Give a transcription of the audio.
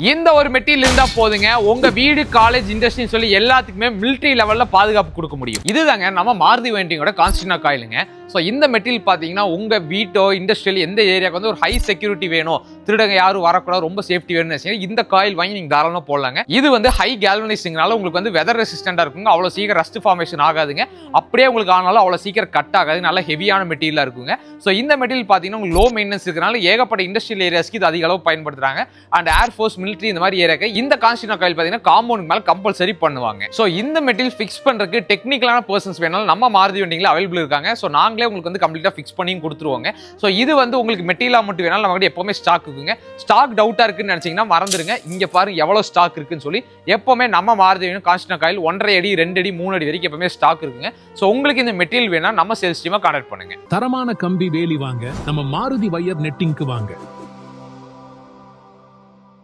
இந்த ஒரு மெட்டீரியல் இருந்தா போதுங்க உங்க வீடு காலேஜ் இண்டஸ்ட்ரின்னு சொல்லி எல்லாத்துக்குமே மிலிட்டரி லெவல்ல பாதுகாப்பு கொடுக்க முடியும். இதுதாங்க நம்ம மாருதி வெயிட்டிங்கோட கான்ஸ்டன்டா காயிலுங்க. ஸோ இந்த மெட்டீரியல் பார்த்தீங்கன்னா உங்க வீட்டோ இண்டஸ்ட்ரியல் எந்த ஏரியாவுக்கு வந்து ஒரு ஹை செக்யூரிட்டி வேணும், திருடங்க யாரும் வரக்கூடாது, ரொம்ப சேஃப்டி வேணும்னு இந்த காயில் வாங்கி நீங்க தாராளமாக போடலாங்க. இது வந்து ஹை கேல்வனைசிங்னால உங்களுக்கு வந்து வெதர் ரெசிஸ்டண்டா இருக்குங்க. அவ்வளோ சீக்கிரம் ரஸ்ட் ஃபார்மேஷன் ஆகாதுங்க. அப்படியே உங்களுக்கு ஆனாலும் அவ்வளோ சீக்கிரம் கட் ஆகாது. நல்ல ஹெவியான மெட்டீரியலா இருக்குங்க. ஸோ இந்த மெட்டீரியல் பார்த்தீங்கன்னா உங்களுக்கு லோ மெயின்டெனன்ஸ் இருக்கிறனால ஏகப்பட்ட இண்டஸ்ட்ரியல் ஏரியாஸ்க்கு இது அதிக அளவு பயன்படுத்துறாங்க. அண்ட் ஏர்ஃபோர்ஸ் மிலிட்டரி இந்த மாதிரி ஏரியாக்கு இந்த கான்ஸ்டன்டா காயில் பார்த்தீங்கன்னா காம்பவுண்ட் மேல கம்பல்சரி பண்ணுவாங்க. ஸோ இந்த மெட்டீரியல் ஃபிக்ஸ் பண்றதுக்கு டெக்னிக்கலான பர்சன்ஸ் வேணாலும் நம்ம மாருதி வெண்டிங்ல அவைலபிள் இருக்காங்க. ஸோ நாங்களே உங்களுக்கு வந்து கம்ப்ளீட்டா ஃபிக்ஸ் பண்ணி கொடுத்துருவாங்க. ஸோ இது வந்து உங்களுக்கு மெட்டீரியலா மட்டும் வேணாலும் நம்ம கிட்ட எப்பவுமே ஸ்டாக் இருக்குங்க. ஸ்டாக் டவுட்டா இருக்குன்னு நினைச்சீங்கன்னா மறந்துருங்க. இங்க பாருங்க எவ்வளவு ஸ்டாக் இருக்குன்னு சொல்லி. எப்பவுமே நம்ம மாருதி கான்ஸ்டன்டா காயில் 1.5 அடி 2 அடி 3 அடி வரைக்கும் எப்பவுமே ஸ்டாக் இருக்குங்க. ஸோ உங்களுக்கு இந்த மெட்டீரியல் வேணா நம்ம சேல்ஸ் டீமை கான்டாக்ட் பண்ணுங்க. தரமான கம்பி வேலி வாங்க நம்ம மாருதி வயர் நெட்டிங்க்கு வாங்க.